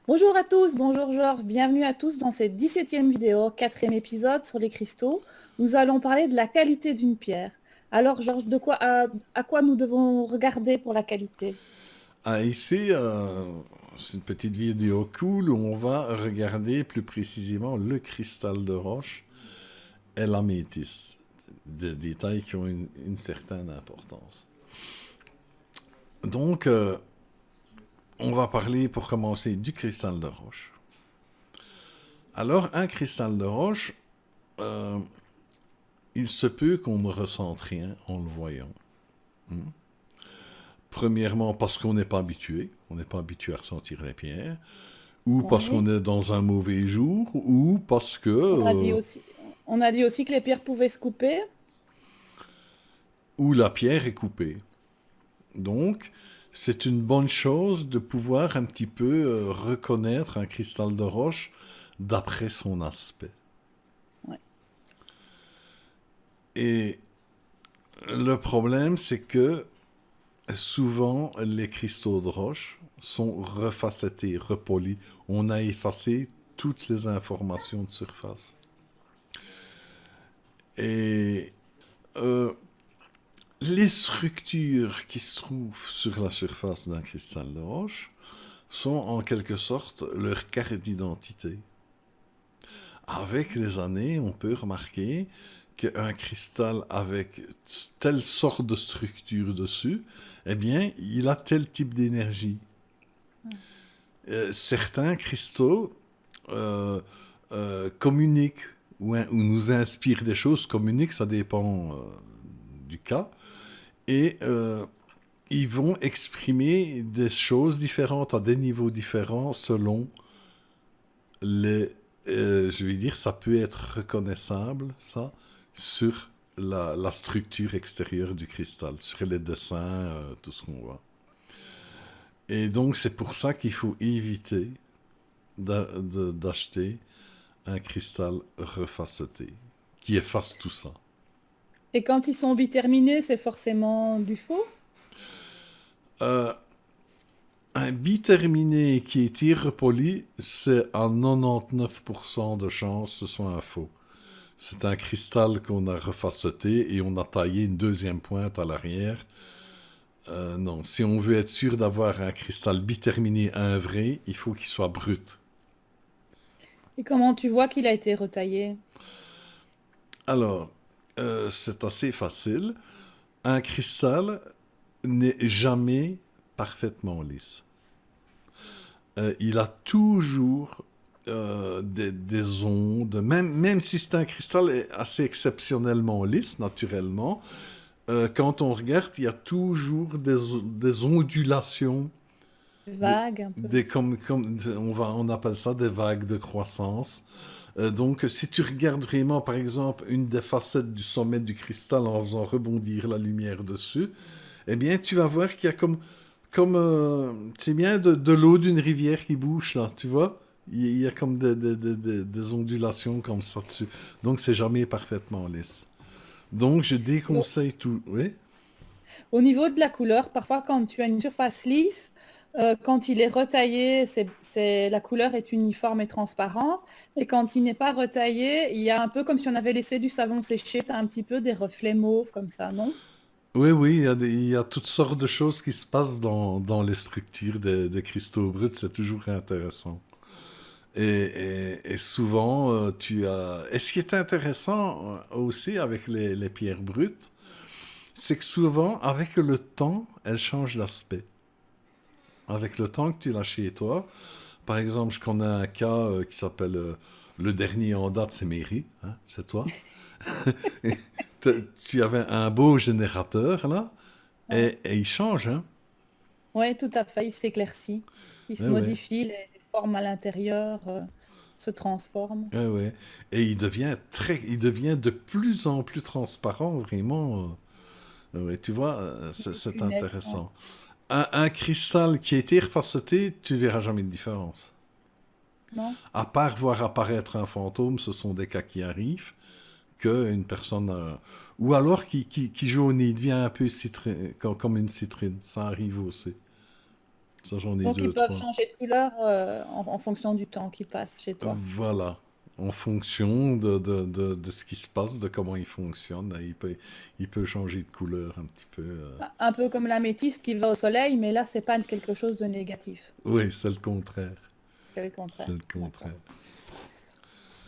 Bonjour à tous, bonjour Georges, bienvenue à tous dans cette 17e vidéo, quatrième épisode sur les cristaux. Nous allons parler de la qualité d'une pierre. Alors Georges, à quoi nous devons regarder pour la qualité? Ici, c'est une petite vidéo cool où on va regarder plus précisément le cristal de roche et l'améthyste. Des détails qui ont une certaine importance. Donc, on va parler pour commencer du cristal de roche. Alors, un cristal de roche, euh, il se peut qu'on ne ressente rien en le voyant. Hmm. Premièrement, parce qu'on n'est pas habitué. On n'est pas habitué à ressentir les pierres. Ou parce qu'on Oui. est dans un mauvais jour, ou parce que, On a dit aussi, on a dit aussi que les pierres pouvaient se couper. ou la pierre est coupée. Donc, c'est une bonne chose de pouvoir un petit peu reconnaître un cristal de roche d'après son aspect. Ouais. Et le problème, c'est que souvent, les cristaux de roche sont refacettés, repolis. On a effacé toutes les informations de surface. Et euh, les structures qui se trouvent sur la surface d'un cristal de roche sont en quelque sorte leur carte d'identité. Avec les années, on peut remarquer qu'un cristal avec telle sorte de structure dessus, eh bien, il a tel type d'énergie. Certains cristaux euh, communiquent ou nous inspirent des choses, communiquent, ça dépend du cas, et ils vont exprimer des choses différentes à des niveaux différents selon les... je vais dire, ça peut être reconnaissable, ça, sur la structure extérieure du cristal, sur les dessins, tout ce qu'on voit. Et donc, c'est pour ça qu'il faut éviter d'acheter un cristal refaceté, qui efface tout ça. Et quand ils sont biterminés, c'est forcément du faux? Euh, un biterminé qui est irrepoli, c'est à 99% de chance que ce soit un faux. C'est un cristal qu'on a refaceté et on a taillé une deuxième pointe à l'arrière. Non, si on veut être sûr d'avoir un cristal biterminé, un vrai, il faut qu'il soit brut. Et comment tu vois qu'il a été retaillé? Alors, c'est assez facile. Un cristal n'est jamais parfaitement lisse. Il a toujours des ondes, même si c'est un cristal assez exceptionnellement lisse, naturellement, quand on regarde, il y a toujours des ondulations, Vague un peu. on appelle ça des vagues de croissance. Donc, si tu regardes vraiment, par exemple, une des facettes du sommet du cristal en faisant rebondir la lumière dessus, eh bien, tu vas voir qu'il y a c'est bien de l'eau d'une rivière qui bouge là, tu vois? Il y a comme des ondulations comme ça dessus. Donc, c'est jamais parfaitement lisse. Donc, je Au, déconseille tout. Oui? au niveau de la couleur, parfois quand tu as une surface lisse, quand il est retaillé, la couleur est uniforme et transparente. Et quand il n'est pas retaillé, il y a un peu comme si on avait laissé du savon sécher, tu as un petit peu des reflets mauves comme ça, non? Oui, oui, il y a toutes sortes de choses qui se passent dans les structures des cristaux bruts. C'est toujours intéressant. Et souvent, tu as... Et ce qui est intéressant aussi avec les pierres brutes, c'est que souvent, avec le temps, elles changent d'aspect. Avec le temps que tu l'as chez toi, par exemple, je connais un cas qui s'appelle le dernier en date, c'est Mary, hein, c'est toi. Et tu avais un beau générateur là, Ouais. et il change, hein. Oui, tout à fait, il s'éclaircit, il se Ouais, ouais, modifie, les formes à l'intérieur se transforment. ouais, ouais. Et il devient de plus en plus transparent, vraiment. Ouais, tu vois, Il est c'est plus net, ouais. intéressant. Un cristal qui a été refaceté, tu verras jamais de différence. Non? À part voir apparaître un fantôme, ce sont des cas qui arrivent, qu'une personne... ou alors qui jaunit, il devient un peu comme une citrine. Ça arrive aussi. Ça, j'en ai Donc deux, ils peuvent trois. changer de couleur en fonction du temps qui passe chez toi. Voilà. En fonction de ce qui se passe, de comment il fonctionne, il peut changer de couleur un petit peu. Un peu comme l'améthyste qui va au soleil, mais là, c'est pas quelque chose de négatif. Oui, c'est le contraire. C'est le C'est contraire. le D'accord. contraire.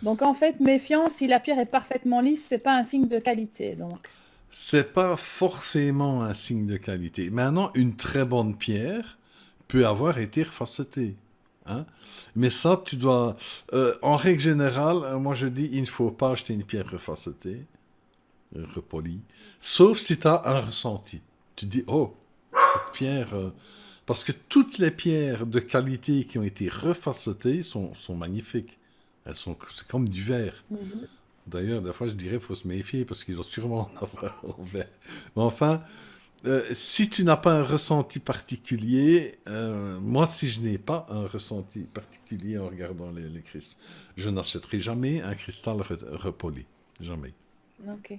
Donc en fait, méfiance, si la pierre est parfaitement lisse, c'est pas un signe de qualité. Donc, C'est pas forcément un signe de qualité. Maintenant, une très bonne pierre peut avoir été refacetée. Hein? Mais ça, tu dois... en règle générale, moi je dis, il ne faut pas acheter une pierre refacetée, repolie, sauf si tu as un ressenti. Tu dis, oh, cette pierre... parce que toutes les pierres de qualité qui ont été refacetées sont magnifiques. C'est comme du verre. mhm. D'ailleurs, des fois, je dirais qu'il faut se méfier parce qu'ils ont sûrement en avoir en verre. Mais enfin, si tu n'as pas un ressenti particulier, moi, si je n'ai pas un ressenti particulier en regardant les cristaux, je n'achèterai jamais un cristal repoli. Jamais. Ok.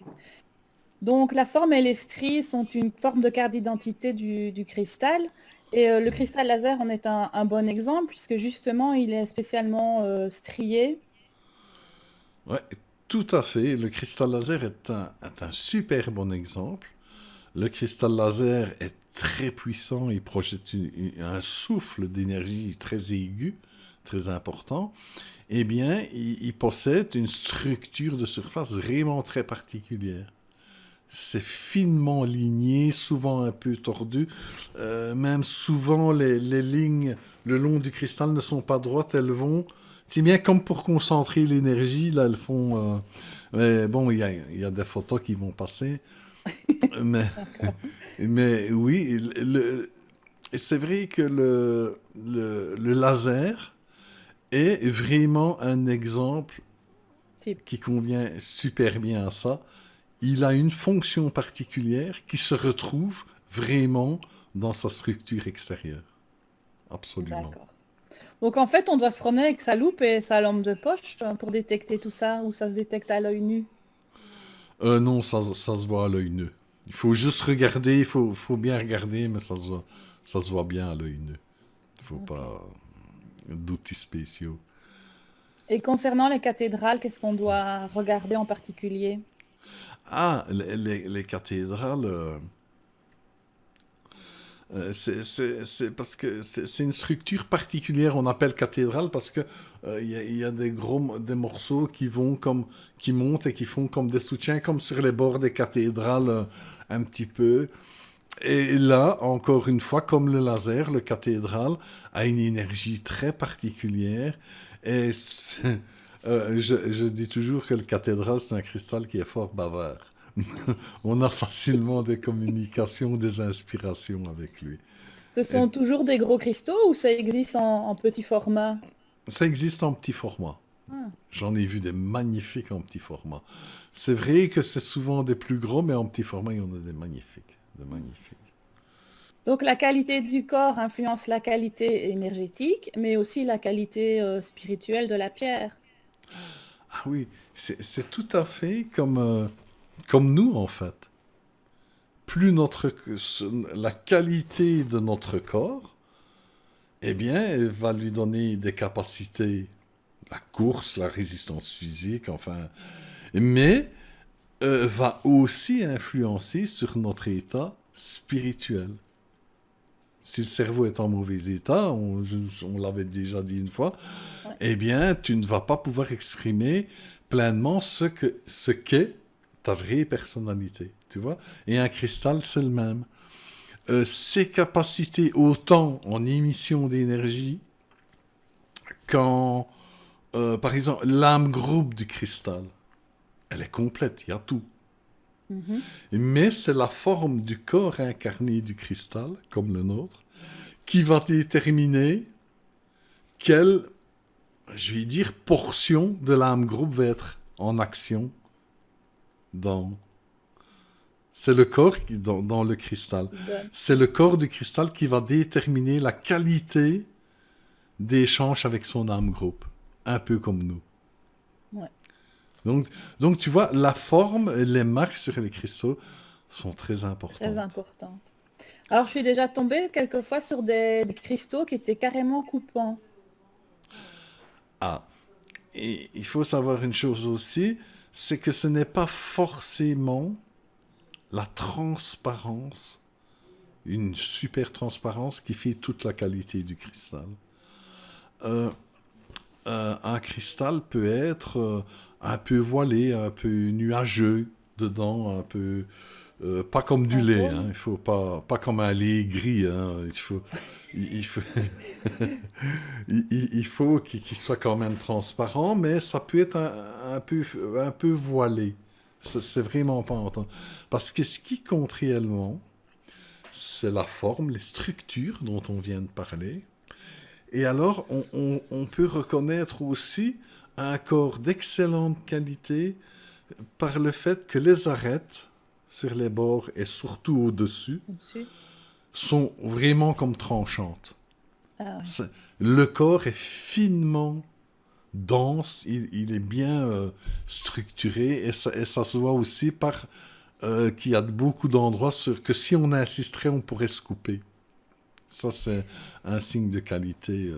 Donc la forme et les stries sont une forme de carte d'identité du cristal. Et le cristal laser en est un bon exemple, puisque justement, il est spécialement strié. Ouais, tout à fait. Le cristal laser est un super bon exemple. Le cristal laser est très puissant, il projette un souffle d'énergie très aigu, très important. Eh bien, il possède une structure de surface vraiment très particulière. C'est finement ligné, souvent un peu tordu. Même souvent, les lignes le long du cristal ne sont pas droites, elles vont... C'est bien comme pour concentrer l'énergie, là, elles font... mais bon, il y a des photos qui vont passer. Mais, D'accord. mais oui, c'est vrai que le laser est vraiment un exemple Type. qui convient super bien à ça. Il a une fonction particulière qui se retrouve vraiment dans sa structure extérieure. Absolument. D'accord. Donc en fait, on doit se promener avec sa loupe et sa lampe de poche pour détecter tout ça, ou ça se détecte à l'œil nu. Non, ça se voit à l'œil nu. Il faut juste regarder, faut bien regarder, mais ça se voit bien à l'œil nu. Il ne faut Ok. pas d'outils spéciaux. Et concernant les cathédrales, qu'est-ce qu'on doit regarder en particulier? Ah, les cathédrales, c'est parce que c'est une structure particulière. On appelle cathédrale parce que il y a des morceaux qui montent et qui font comme des soutiens, comme sur les bords des cathédrales, un petit peu. Et là, encore une fois, comme le laser, le cathédrale a une énergie très particulière. Et je dis toujours que le cathédrale, c'est un cristal qui est fort bavard. On a facilement des communications, des inspirations avec lui. Ce Et sont toujours des gros cristaux ou ça existe en petit format? ça existe en petit format. Ah. J'en ai vu des magnifiques en petit format. C'est vrai que c'est souvent des plus gros, mais en petit format, il y en a des magnifiques. Des magnifiques. Donc la qualité du corps influence la qualité énergétique, mais aussi la qualité spirituelle de la pierre. Ah oui, c'est tout à fait comme nous, en fait. Plus la qualité de notre corps, eh bien, elle va lui donner des capacités, la course, la résistance physique, enfin, mais va aussi influencer sur notre état spirituel. Si le cerveau est en mauvais état, on l'avait déjà dit une fois, Ouais. eh bien, tu ne vas pas pouvoir exprimer pleinement ce qu'est ta vraie personnalité, tu vois. Et un cristal, c'est le même. Ses capacités autant en émission d'énergie qu'en, par exemple, l'âme groupe du cristal. Elle est complète, il y a tout. Mhm. Mais c'est la forme du corps incarné du cristal, comme le nôtre, qui va déterminer quelle, je vais dire, portion de l'âme groupe va être en action dans... C'est le corps dans le cristal. Qui donne. C'est le corps du cristal qui va déterminer la qualité d'échange avec son âme groupe. Un peu comme nous. Ouais. Donc, donc tu vois, la forme et les marques sur les cristaux sont très Très importantes. importante. Alors, je suis déjà tombée quelquefois sur des cristaux qui étaient carrément coupants. Ah, et il faut savoir une chose aussi, c'est que ce n'est pas forcément la transparence, une super transparence qui fait toute la qualité du cristal. Euh, un cristal peut être un peu voilé, un peu nuageux dedans, un peu pas comme du Ah lait, hein. bon? Il faut pas comme un lait gris, hein. Il faut il faut qu'il soit quand même transparent, mais ça peut être un peu voilé. C'est vraiment pas entendre. Parce que ce qui compte réellement, c'est la forme, les structures dont on vient de parler. Et alors, on peut reconnaître aussi un corps d'excellente qualité par le fait que les arêtes sur les bords et surtout au-dessus Au-dessus. sont vraiment comme tranchantes. Ah oui. C'est- Le corps est finement dense, il est bien structuré et ça se voit aussi par qu'il y a beaucoup d'endroits sur que si on insisterait, on pourrait se couper. Ça, c'est un signe de qualité.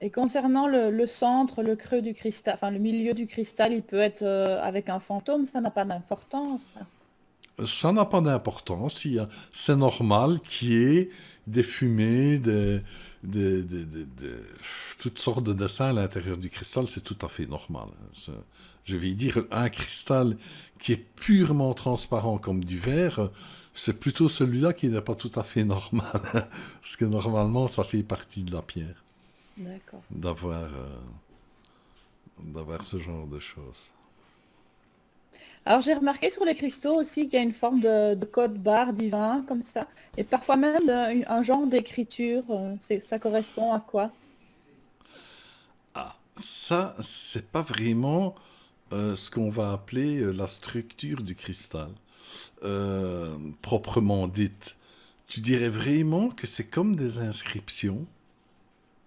Et concernant le centre, le creux du cristal, enfin le milieu du cristal, il peut être avec un fantôme, ça n'a pas d'importance, ça. Ça n'a pas d'importance. C'est normal qu'il y ait des fumées, toutes sortes de dessins à l'intérieur du cristal. C'est tout à fait normal, hein. Je vais dire, un cristal qui est purement transparent comme du verre, c'est plutôt celui-là qui n'est pas tout à fait normal. Parce que normalement, ça fait partie de la pierre D'accord. d'avoir d'avoir ce genre de choses. Alors j'ai remarqué sur les cristaux aussi qu'il y a une forme de code barre divin comme ça, et parfois même un genre d'écriture. Ça correspond à quoi? Ah, ça, c'est pas vraiment ce qu'on va appeler la structure du cristal, proprement dite. Tu dirais vraiment que c'est comme des inscriptions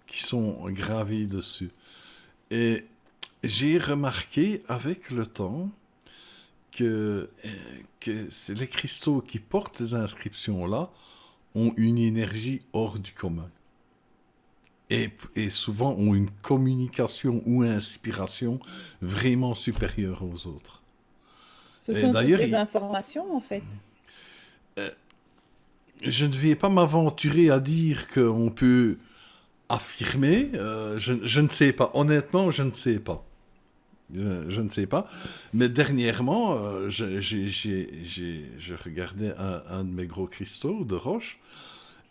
qui sont gravées dessus. Et j'ai remarqué avec le temps que c'est les cristaux qui portent ces inscriptions-là ont une énergie hors du commun. Et souvent ont une communication ou inspiration vraiment supérieure aux autres. Ce Et sont toutes d'ailleurs, les informations en fait. je ne vais pas m'aventurer à dire qu'on peut affirmer. Je ne sais pas. Honnêtement, je ne sais pas. Je ne sais pas. Mais dernièrement, je regardais un de mes gros cristaux de roche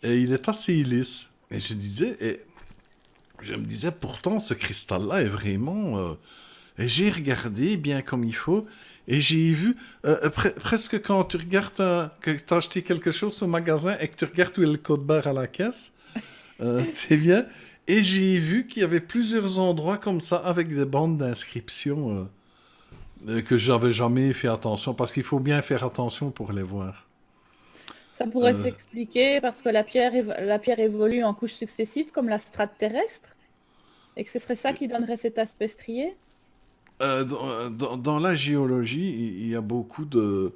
et il est assez lisse. Je me disais pourtant, ce cristal-là est vraiment. Et j'ai regardé bien comme il faut et j'ai vu presque quand tu regardes que tu as acheté quelque chose au magasin et que tu regardes où est le code barre à la caisse, c'est bien. Et j'ai vu qu'il y avait plusieurs endroits comme ça avec des bandes d'inscription que j'avais jamais fait attention parce qu'il faut bien faire attention pour les voir. Ça pourrait Euh, s'expliquer parce que la pierre évolue en couches successives comme la strate terrestre et que ce serait ça qui donnerait cet aspect strié dans la géologie, il y a beaucoup de,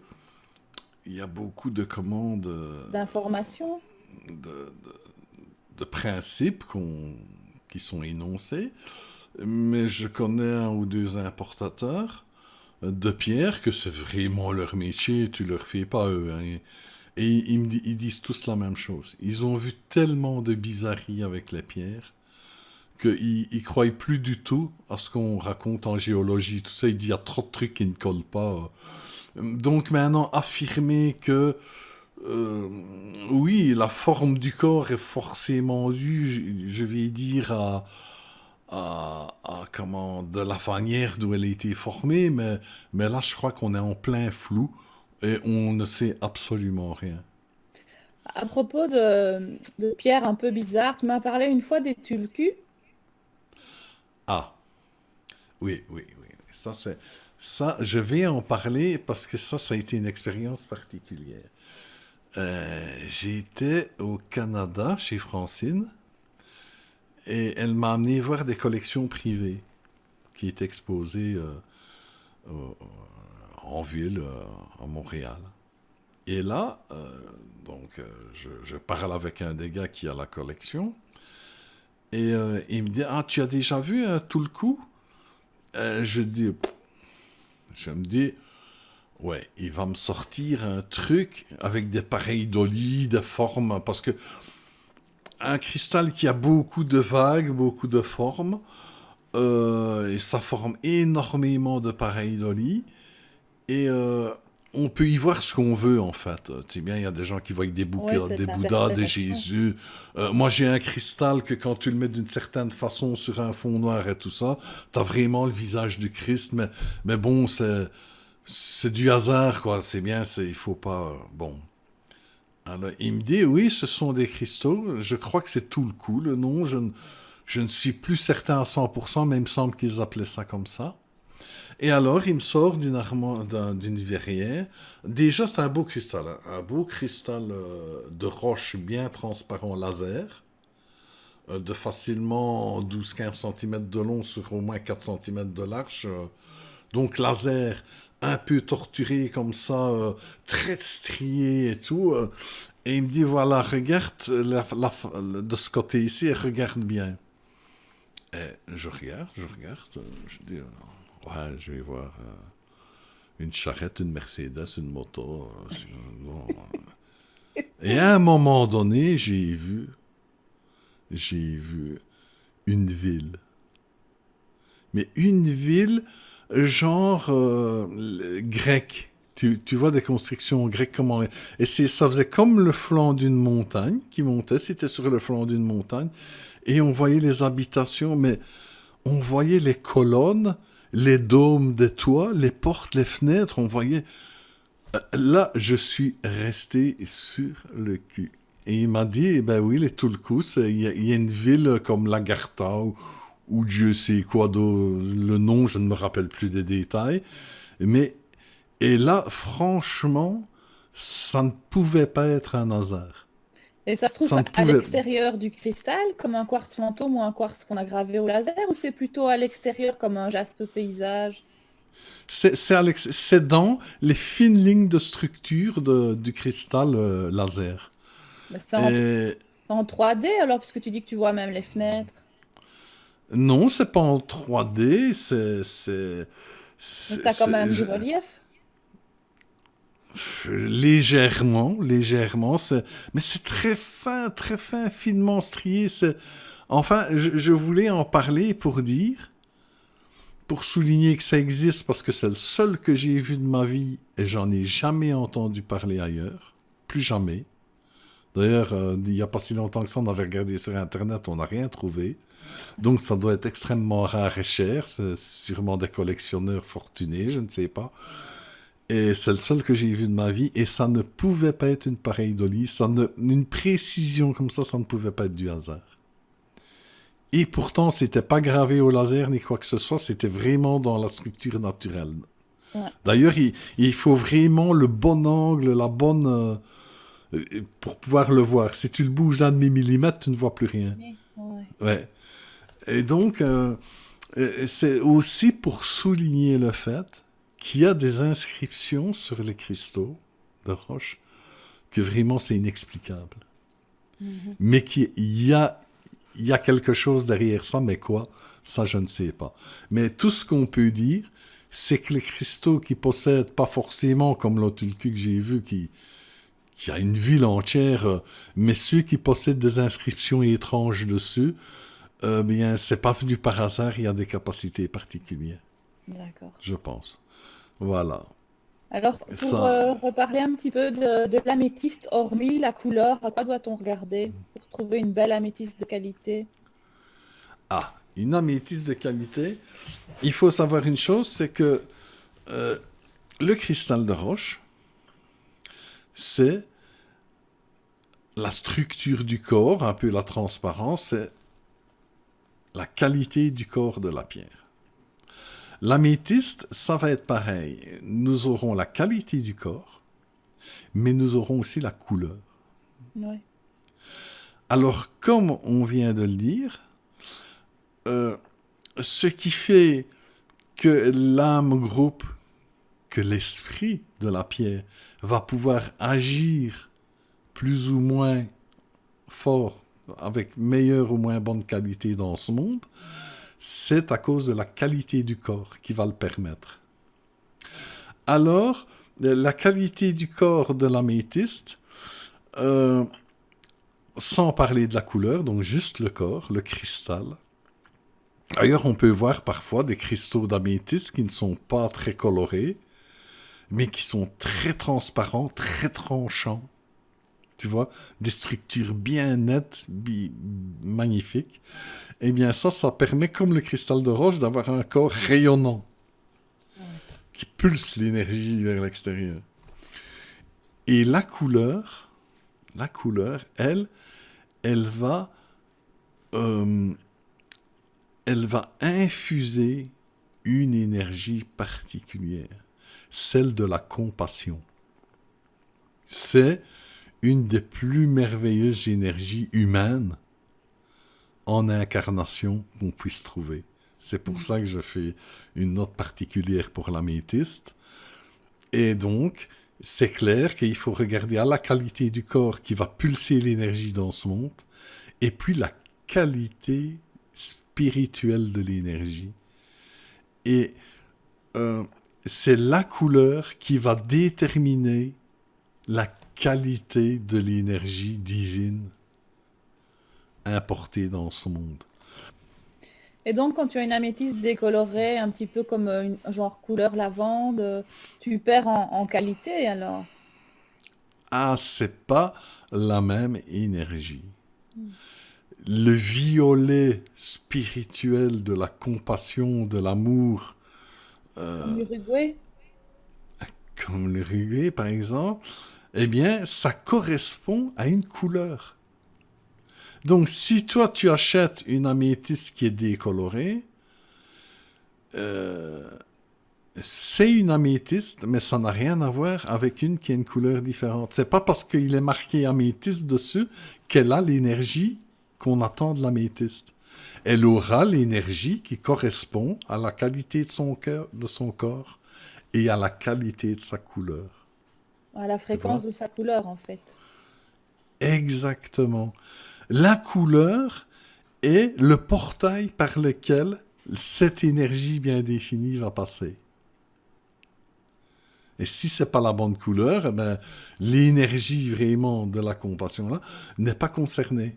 il y a beaucoup de commandes, d'information. de, de principes qui sont énoncés, mais je connais un ou deux importateurs de pierres que c'est vraiment leur métier, tu leur fais pas eux, hein. Et ils disent tous la même chose. Ils ont vu tellement de bizarreries avec les pierres qu'ils ne croient plus du tout à ce qu'on raconte en géologie. Tout ça, il dit il y a trop de trucs qui ne collent pas. Donc maintenant, affirmer que euh, oui, la forme du corps est forcément due, je vais dire, comment, de la manière d'où elle a été formée, mais là, je crois qu'on est en plein flou et on ne sait absolument rien. À propos de pierres un peu bizarres, tu m'as parlé une fois des tulkus. Ah, oui, oui, oui. Ça, je vais en parler parce que ça a été une expérience particulière. J'étais au Canada chez Francine et elle m'a amené voir des collections privées qui étaient exposées au- en ville, à Montréal. Et là, je parle avec un des gars qui a la collection, et il me dit, ah, tu as déjà vu un tout le coup? Je me dis, ouais, il va me sortir un truc avec des pareidolie, des formes, parce que un cristal qui a beaucoup de vagues, beaucoup de formes, et ça forme énormément de pareidolie, et on peut y voir ce qu'on veut, en fait. Tu sais bien, il y a des gens qui voient Ouais, des c'est Bouddhas, des l'interprétation. Jésus. Moi, j'ai un cristal que quand tu le mets d'une certaine façon sur un fond noir et tout ça, t'as vraiment le visage du Christ, mais bon, c'est du hasard, quoi. C'est bien, il faut pas... bon. Alors, il me dit, oui, ce sont des cristaux. Je crois que c'est tout le coup, le nom. Je ne suis plus certain à 100%, mais il me semble qu'ils appelaient ça comme ça. Et alors, il me sort d'une verrière. Déjà, c'est un beau cristal, hein. Un beau cristal de roche bien transparent laser, de facilement 12-15 cm de long sur au moins 4 cm de large. Donc, laser un peu torturé comme ça, très strié et tout. Et il me dit, voilà, regarde de ce côté ici et regarde bien. Et je regarde, je dis, ouais, je vais voir une charrette, une Mercedes, une moto. Bon. Et à un moment donné, j'ai vu une ville. Mais une ville genre grecque. Tu vois des constructions grecques comment... Et ça faisait comme le flanc d'une montagne qui montait, c'était sur le flanc d'une montagne, et on voyait les habitations, mais on voyait les colonnes, les dômes des toits, les portes, les fenêtres, on voyait... Là, je suis resté sur le cul. Et il m'a dit, eh ben oui, les Tulkus, il y a une ville comme Lagarta ou Dieu sait quoi, le nom, je ne me rappelle plus des détails. Mais, et là, franchement, ça ne pouvait pas être un hasard. Et ça se trouve Ça ne à pouvait... l'extérieur du cristal, comme un quartz fantôme ou un quartz qu'on a gravé au laser, ou c'est plutôt à l'extérieur comme un jaspe paysage? C'est dans les fines lignes de structure du cristal laser. Mais Et c'est en 3D alors, puisque tu dis que tu vois même les fenêtres. non, c'est pas en 3D, Donc tu as quand même du relief. légèrement, légèrement, mais c'est très fin, finement strié. Enfin, je voulais en parler pour dire, pour souligner que ça existe, parce que c'est le seul que j'ai vu de ma vie et j'en ai jamais entendu parler ailleurs, plus jamais. D'ailleurs, il n'y a pas si longtemps que ça, on avait regardé sur Internet, on n'a rien trouvé. Donc, ça doit être extrêmement rare et cher. C'est sûrement des collectionneurs fortunés, je ne sais pas. Et c'est le seul que j'ai vu de ma vie. Et ça ne pouvait pas être une pareidolie. Une précision comme ça ne pouvait pas être du hasard. Et pourtant, c'était pas gravé au laser ni quoi que ce soit. C'était vraiment dans la structure naturelle. Ouais. D'ailleurs, il faut vraiment le bon angle, la bonne... pour pouvoir le voir. Si tu le bouges d'un demi-millimètre, tu ne vois plus rien. Ouais. Ouais. Et donc, c'est aussi pour souligner le fait qu'il y a des inscriptions sur les cristaux de roche que vraiment c'est inexplicable. Mhm. Mais il y a quelque chose derrière ça, mais quoi? Ça, je ne sais pas. Mais tout ce qu'on peut dire, c'est que les cristaux qui possèdent, pas forcément comme l'Otulku que j'ai vu, qui a une ville entière, mais ceux qui possèdent des inscriptions étranges dessus, bien, c'est pas venu par hasard, il y a des capacités particulières, D'accord. je pense. Voilà. Alors, pour Ça, reparler un petit peu de l'améthyste, hormis la couleur, à quoi doit-on regarder pour trouver une belle améthyste de qualité? une améthyste de qualité. Il faut savoir une chose, c'est que le cristal de roche, c'est la structure du corps, un peu la transparence, c'est la qualité du corps de la pierre. L'améthyste, ça va être pareil. Nous aurons la qualité du corps, mais nous aurons aussi la couleur. Ouais. Alors, comme on vient de le dire, ce qui fait que l'âme groupe que l'esprit de la pierre va pouvoir agir plus ou moins fort, avec meilleure ou moins bonne qualité dans ce monde, c'est à cause de la qualité du corps qui va le permettre. Alors, la qualité du corps de l'améthyste, sans parler de la couleur, donc juste le corps, le cristal. D'ailleurs, on peut voir parfois des cristaux d'améthyste qui ne sont pas très colorés, mais qui sont très transparents, très tranchants. Tu vois, des structures bien nettes, magnifiques. Eh bien, ça permet, comme le cristal de roche, d'avoir un corps rayonnant, qui pulse l'énergie vers l'extérieur. Et la couleur, elle va infuser une énergie particulière, celle de la compassion. C'est une des plus merveilleuses énergies humaines en incarnation qu'on puisse trouver. C'est pour ça que je fais une note particulière pour l'améthyste. Et donc, c'est clair qu'il faut regarder à la qualité du corps qui va pulser l'énergie dans ce monde, et puis la qualité spirituelle de l'énergie. Et c'est la couleur qui va déterminer la qualité de l'énergie divine importée dans ce monde. Et donc, quand tu as une améthyste décolorée, un petit peu comme une genre couleur lavande, tu perds en qualité alors. Ah, c'est pas la même énergie. Le violet spirituel de la compassion, de l'amour, Comme l'Uruguay. comme le ruguet par exemple, eh bien, ça correspond à une couleur. Donc, si toi, tu achètes une améthyste qui est décolorée, c'est une améthyste, mais ça n'a rien à voir avec une qui a une couleur différente. C'est pas parce qu'il est marqué améthyste dessus qu'elle a l'énergie qu'on attend de l'améthyste. Elle aura l'énergie qui correspond à la qualité de son corps et à la qualité de sa couleur. À la Tu vois? fréquence de sa couleur en fait. Exactement. La couleur est le portail par lequel cette énergie bien définie va passer. Et si c'est pas la bonne couleur, eh ben, l'énergie vraiment de la compassion-là n'est pas concernée.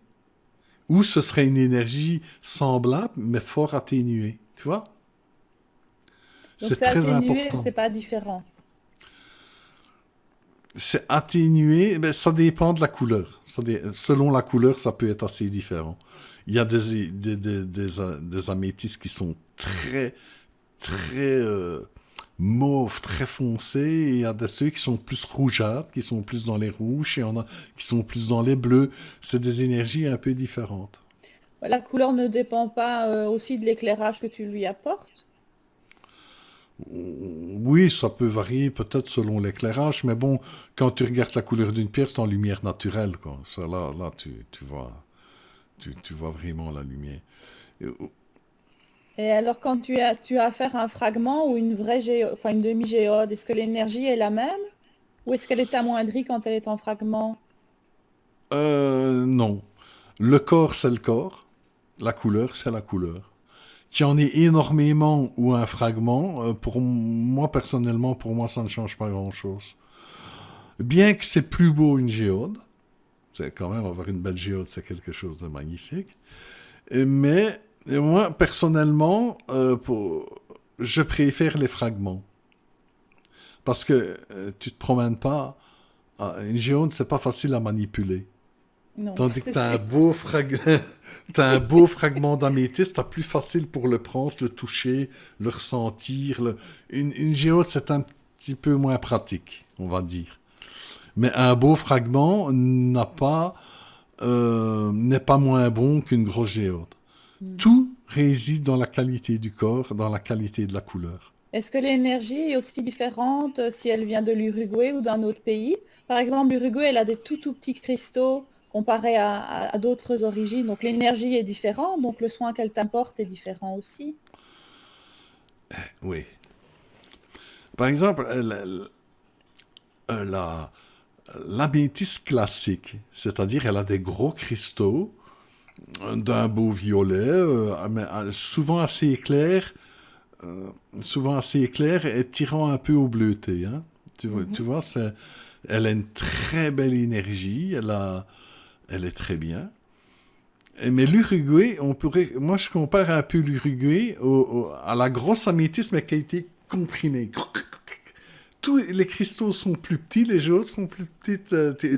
Ou ce serait une énergie semblable, mais fort atténuée. Tu vois? Donc C'est c'est très atténué, important. c'est pas différent. C'est atténué, ben, ça dépend de la couleur. Selon la couleur, ça peut être assez différent. Il y a des améthystes qui sont très, très mauves, très foncés. Et il y a ceux qui sont plus rougeâtres, qui sont plus dans les rouges, et il y en a qui sont plus dans les bleus. C'est des énergies un peu différentes. La couleur ne dépend pas aussi de l'éclairage que tu lui apportes. Oui, ça peut varier peut-être selon l'éclairage, mais bon, quand tu regardes la couleur d'une pierre, c'est en lumière naturelle, quoi. Ça, là, tu vois vraiment la lumière. Euh, Et alors quand tu as à faire un fragment ou une vraie enfin une demi-géode, est-ce que l'énergie est la même? Ou est-ce qu'elle est amoindrie quand elle est en fragment? non. Le corps, c'est le corps. La couleur, c'est la couleur. Qu'il y en ait énormément ou un fragment, pour moi, personnellement, pour moi, ça ne change pas grand-chose. Bien que c'est plus beau une géode, c'est quand même avoir une belle géode, c'est quelque chose de magnifique. Mais moi, personnellement, je préfère les fragments. Parce que tu te promènes pas. Une géode, c'est pas facile à manipuler. Non, Tandis que c'est tu as sûr. t'as un beau fragment d'améthyste, t'as plus facile pour le prendre, le toucher, le ressentir. Une géode, c'est un petit peu moins pratique, on va dire. Mais un beau fragment n'est pas moins bon qu'une grosse géode. Hmm. Tout réside dans la qualité du corps, dans la qualité de la couleur. Est-ce que l'énergie est aussi différente si elle vient de l'Uruguay ou d'un autre pays? Par exemple, l'Uruguay, elle a des tout petits cristaux comparés à d'autres origines. Donc l'énergie est différente, donc le soin qu'elle t'apporte est différent aussi. Oui. Par exemple, la, l'améthyste classique, c'est-à-dire elle a des gros cristaux d'un beau violet, mais souvent assez clair et tirant un peu au bleuté. Hein. Tu Mhm. vois elle a une très belle énergie, elle est très bien. Mais l'Uruguay, moi je compare un peu l'Uruguay à la grosse améthyste, mais qui a été comprimée. Tous les cristaux sont plus petits, les jaunes sont plus petites,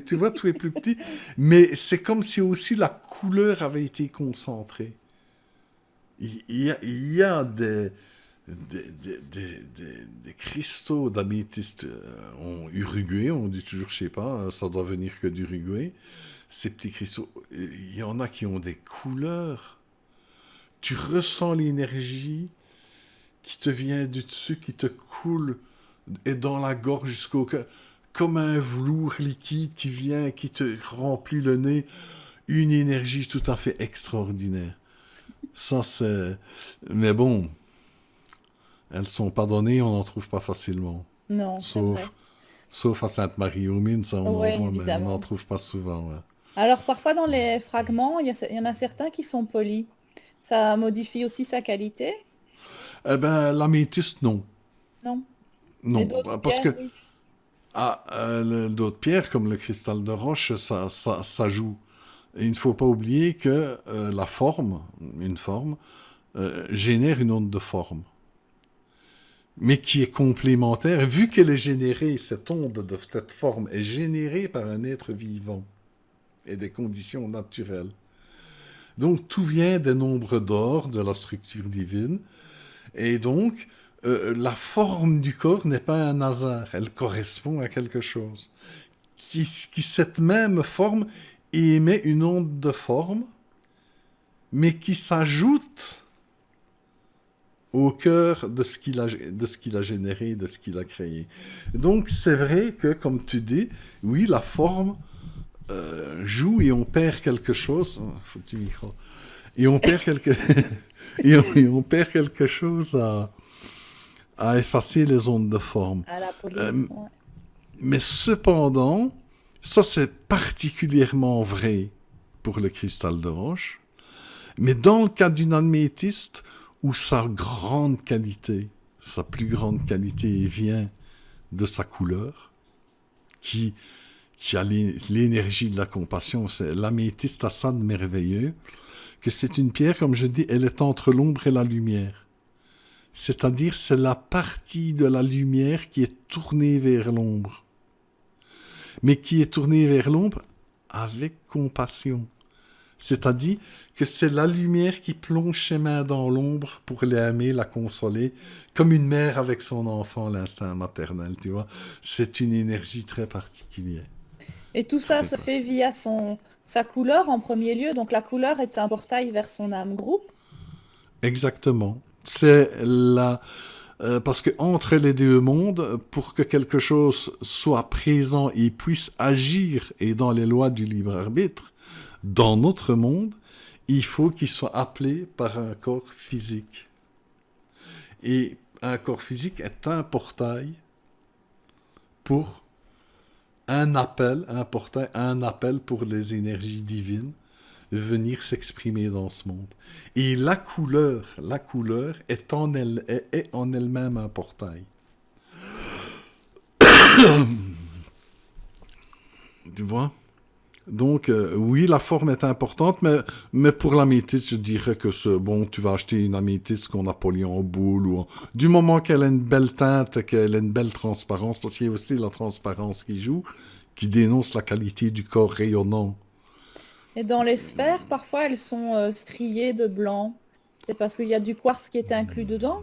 tu vois, tout est plus petit, mais c'est comme si aussi la couleur avait été concentrée. Il y a des cristaux d'améthyste en Uruguay, on dit toujours, je sais pas, ça doit venir que d'Uruguay. Ces petits cristaux, il y en a qui ont des couleurs. Tu ressens l'énergie qui te vient du dessus, qui te coule et dans la gorge jusqu'au cœur, comme un velours liquide qui vient, qui te remplit le nez. Une énergie tout à fait extraordinaire. Ça, c'est... Mais bon, elles sont pas données, on n'en trouve pas facilement. Non, c'est Sauf, vrai. sauf à Sainte-Marie-aux-Mines, ça on Oui, en voit, mais on n'en évidemment. trouve pas souvent. Ouais. Alors parfois dans les fragments, il y en a certains qui sont polis. Ça modifie aussi sa qualité? Eh ben, l'améthyste, non. Non. Mais Non, d'autres parce pierres, que oui. d'autres pierres, comme le cristal de roche, ça joue. Et il ne faut pas oublier que une forme, génère une onde de forme, mais qui est complémentaire, vu qu'elle est générée, cette onde de cette forme est générée par un être vivant et des conditions naturelles. Donc tout vient des nombres d'or, de la structure divine, et donc la forme du corps n'est pas un hasard, elle correspond à quelque chose. Qui cette même forme émet une onde de forme, mais qui s'ajoute au cœur de ce qu'il a généré, de ce qu'il a créé. Donc c'est vrai que, comme tu dis, oui, la forme joue et on perd quelque chose. Oh, faut que tu micro. Et on perd quelque et on perd quelque chose à effacer les ondes de forme. À la polie. Euh, Ouais. mais cependant, ça c'est particulièrement vrai pour le cristal de roche. Mais dans le cas d'une améthyste, où sa plus grande qualité vient de sa couleur, qui, qui a l'énergie de la compassion, c'est l'améthyste a ça de merveilleux, que c'est une pierre, comme je dis, elle est entre l'ombre et la lumière. C'est-à-dire, c'est la partie de la lumière qui est tournée vers l'ombre, mais qui est tournée vers l'ombre avec compassion. C'est-à-dire que c'est la lumière qui plonge ses mains dans l'ombre pour l'aimer, la consoler, comme une mère avec son enfant, l'instinct maternel, tu vois. C'est une énergie très particulière. Et tout ça Très se fait particulière. via sa couleur en premier lieu. Donc la couleur est un portail vers son âme groupe. Exactement. C'est la... parce que entre les deux mondes, pour que quelque chose soit présent et puisse agir, et dans les lois du libre arbitre, dans notre monde, il faut qu'il soit appelé par un corps physique. Et un corps physique est un portail pour un appel pour les énergies divines venir s'exprimer dans ce monde. Et la couleur est en elle-même un portail. Tu vois? Donc, oui, la forme est importante, mais pour l'améthyste, je dirais que bon, tu vas acheter une améthyste qu'on a polie en boule, du moment qu'elle a une belle teinte, qu'elle a une belle transparence, parce qu'il y a aussi la transparence qui joue, qui dénonce la qualité du corps rayonnant. Et dans les sphères, parfois elles sont striées de blanc. C'est parce qu'il y a du quartz qui est inclus dedans.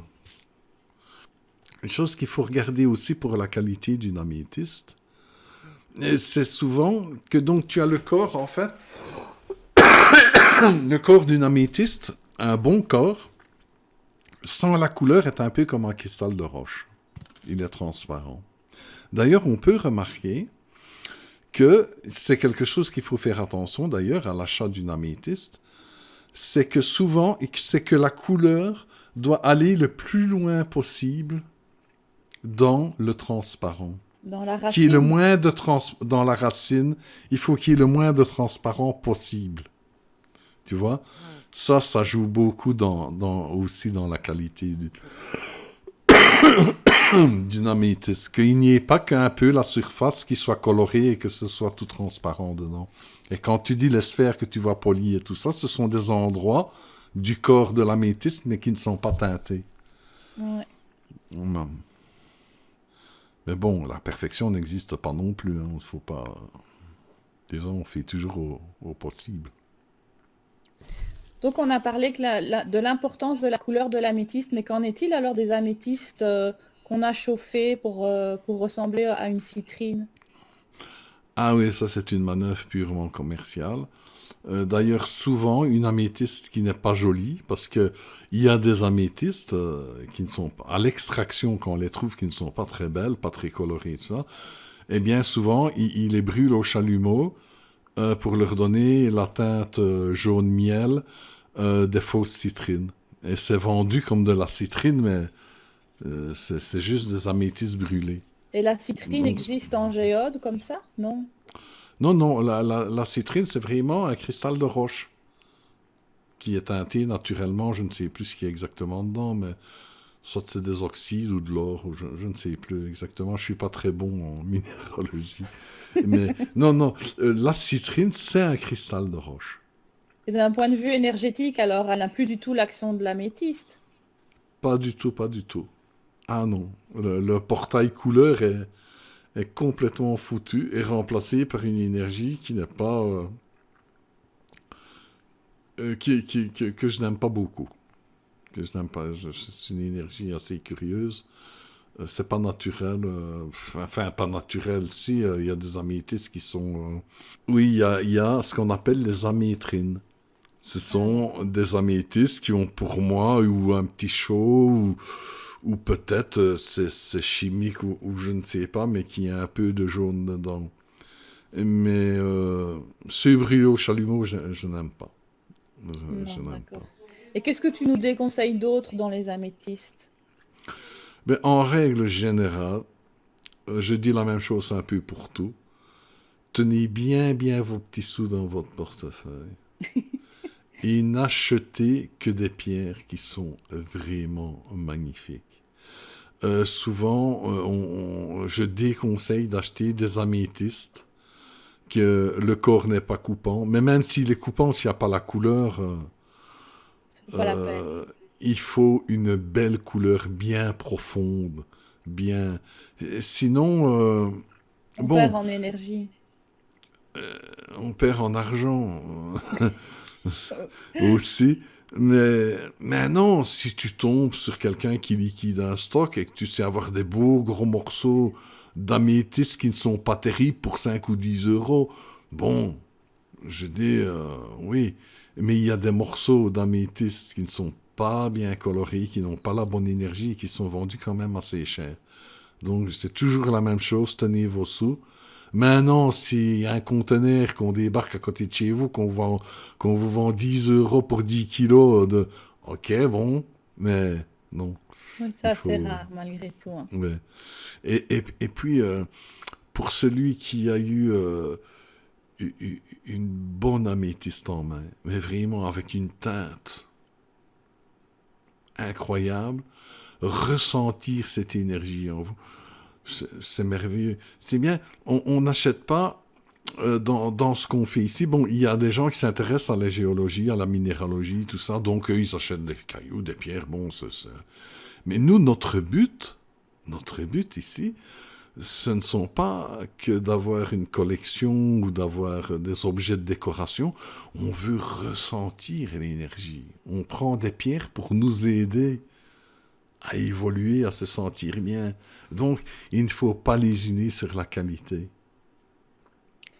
Une chose qu'il faut regarder aussi pour la qualité d'une améthyste, c'est souvent que donc tu as le corps, en fait, le corps d'une améthyste, un bon corps, sans la couleur, est un peu comme un cristal de roche. Il est transparent. D'ailleurs, on peut remarquer que c'est quelque chose qu'il faut faire attention, d'ailleurs, à l'achat d'une améthyste, c'est que souvent, c'est que la couleur doit aller le plus loin possible dans le transparent. Dans la Qu'il y ait le racine? moins de dans la racine, il faut qu'il y ait le moins de transparent possible. Tu vois? Ça joue beaucoup aussi dans la qualité d'une améthyste. Qu'il n'y ait pas qu'un peu la surface qui soit colorée et que ce soit tout transparent dedans. Et quand tu dis les sphères que tu vois polies et tout ça, ce sont des endroits du corps de l'améthyste, mais qui ne sont pas teintés. Ouais. Non. Mais bon, la perfection n'existe pas non plus. Hein. Il faut pas... Disons, on fait toujours au possible. Donc on a parlé de l'importance de la couleur de l'améthyste, mais qu'en est-il alors des améthystes qu'on a chauffés pour ressembler à une citrine? Ah oui, ça c'est une manœuvre purement commerciale. D'ailleurs, souvent, une améthyste qui n'est pas jolie, parce que il y a des améthystes qui ne sont pas, à l'extraction, quand on les trouve, qui ne sont pas très belles, pas très colorées, tout ça, eh bien, souvent, ils les brûlent au chalumeau pour leur donner la teinte jaune miel des fausses citrines. Et c'est vendu comme de la citrine, mais c'est juste des améthystes brûlés. Et la citrine Donc, existe en géode comme ça? Non? non, non, la citrine, c'est vraiment un cristal de roche qui est teinté naturellement. Je ne sais plus ce qu'il y a exactement dedans, mais soit c'est des oxydes ou de l'or, ou je ne sais plus exactement. Je suis pas très bon en minéralogie. Mais non, non, la citrine, c'est un cristal de roche. Et d'un point de vue énergétique, alors, elle n'a plus du tout l'action de l'améthyste. Pas du tout, pas du tout. Ah non, le portail couleur est complètement foutu et remplacé par une énergie qui n'est pas... que je n'aime pas beaucoup. Que je n'aime pas. C'est une énergie assez curieuse. C'est pas naturel. Enfin, pas naturel. Si, il y a des améthystes qui sont... Oui, il y a ce qu'on appelle les amétrines. Ce Ah oui. sont des améthystes qui ont pour moi ou un petit chaud ou peut-être c'est chimique ou je ne sais pas, mais qui a un peu de jaune dedans. Mais ce brûlé au chalumeau, je n'aime pas. Je Non, n'aime pas. d'accord. Et qu'est-ce que tu nous déconseilles d'autre dans les améthystes? Mais en règle générale, je dis la même chose un peu pour tout. Tenez bien, bien vos petits sous dans votre portefeuille. Et n'achetez que des pierres qui sont vraiment magnifiques. Souvent, je déconseille d'acheter des améthystes que le corps n'est pas coupant. Mais même s'il est coupant, s'il n'y a pas la couleur, C'est pas la peine. euh, il faut une belle couleur bien profonde, bien... Sinon, On bon, perd en énergie. on perd en argent Euh, aussi. Mais non, si tu tombes sur quelqu'un qui liquide un stock et que tu sais avoir des beaux gros morceaux d'améthyste qui ne sont pas terribles pour 5 ou 10 euros, bon, je dis oui. Mais il y a des morceaux d'améthyste qui ne sont pas bien colorés, qui n'ont pas la bonne énergie et qui sont vendus quand même assez cher. Donc c'est toujours la même chose, tenez vos sous. Maintenant, s'il y a un conteneur qu'on débarque à côté de chez vous, qu'on vous vend 10 euros pour 10 kilos de... Ok, bon, mais non, oui, il ça, c'est faut... rare malgré tout, hein. Ouais. Et puis, pour celui qui a eu une bonne améthyste en main, mais vraiment avec une teinte incroyable, ressentir cette énergie en vous, c'est merveilleux. C'est bien, on n'achète pas dans ce qu'on fait ici. Bon, il y a des gens qui s'intéressent à la géologie, à la minéralogie, tout ça, donc eux, ils achètent des cailloux, des pierres, bon, mais nous, notre but ici, ce ne sont pas que d'avoir une collection ou d'avoir des objets de décoration. On veut ressentir l'énergie. On prend des pierres pour nous aider à évoluer, à se sentir bien. Donc, il ne faut pas lésiner sur la qualité.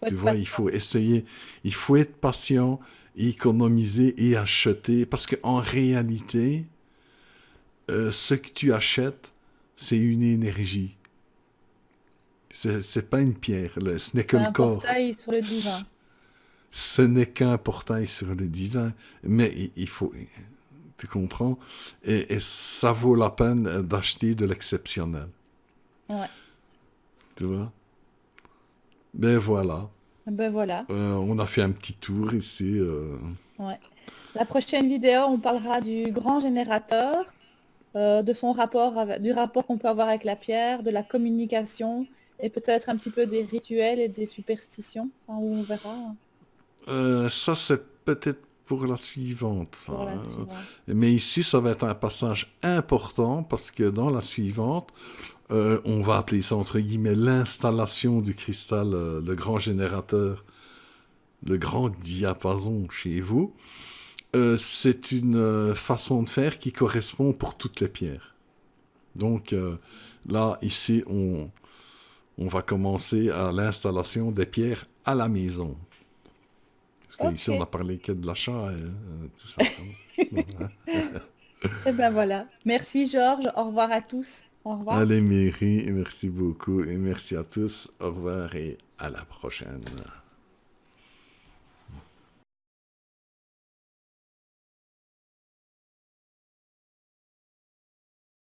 Faut Tu être vois, il patient. faut essayer, il faut être patient, économiser et acheter. Parce qu'en réalité, ce que tu achètes, c'est une énergie. C'est pas une pierre, ce n'est que C'est le un corps. portail sur le C- divin. Ce n'est qu'un portail sur le divin. Mais il faut, tu comprends? Et ça vaut la peine d'acheter de l'exceptionnel. Ouais. Tu vois? Ben voilà. Ben voilà. On a fait un petit tour ici. Ouais. La prochaine vidéo, on parlera du grand générateur, de son rapport, du rapport qu'on peut avoir avec la pierre, de la communication et peut-être un petit peu des rituels et des superstitions. Enfin, on verra hein, Ça, c'est peut-être pour la suivante, ça, pour la hein. suivante. Mais ici, ça va être un passage important parce que dans la suivante, on va appeler ça entre guillemets l'installation du cristal, le grand générateur, le grand diapason chez vous. C'est une façon de faire qui correspond pour toutes les pierres. Donc là, ici, on va commencer à l'installation des pierres à la maison. Parce qu'ici, on a Ok. parlé que de l'achat, tout simplement. Bon, hein. Et ben voilà. Merci Georges. Au revoir à tous. Au revoir. Allez, Mary, merci beaucoup et merci à tous. Au revoir et à la prochaine.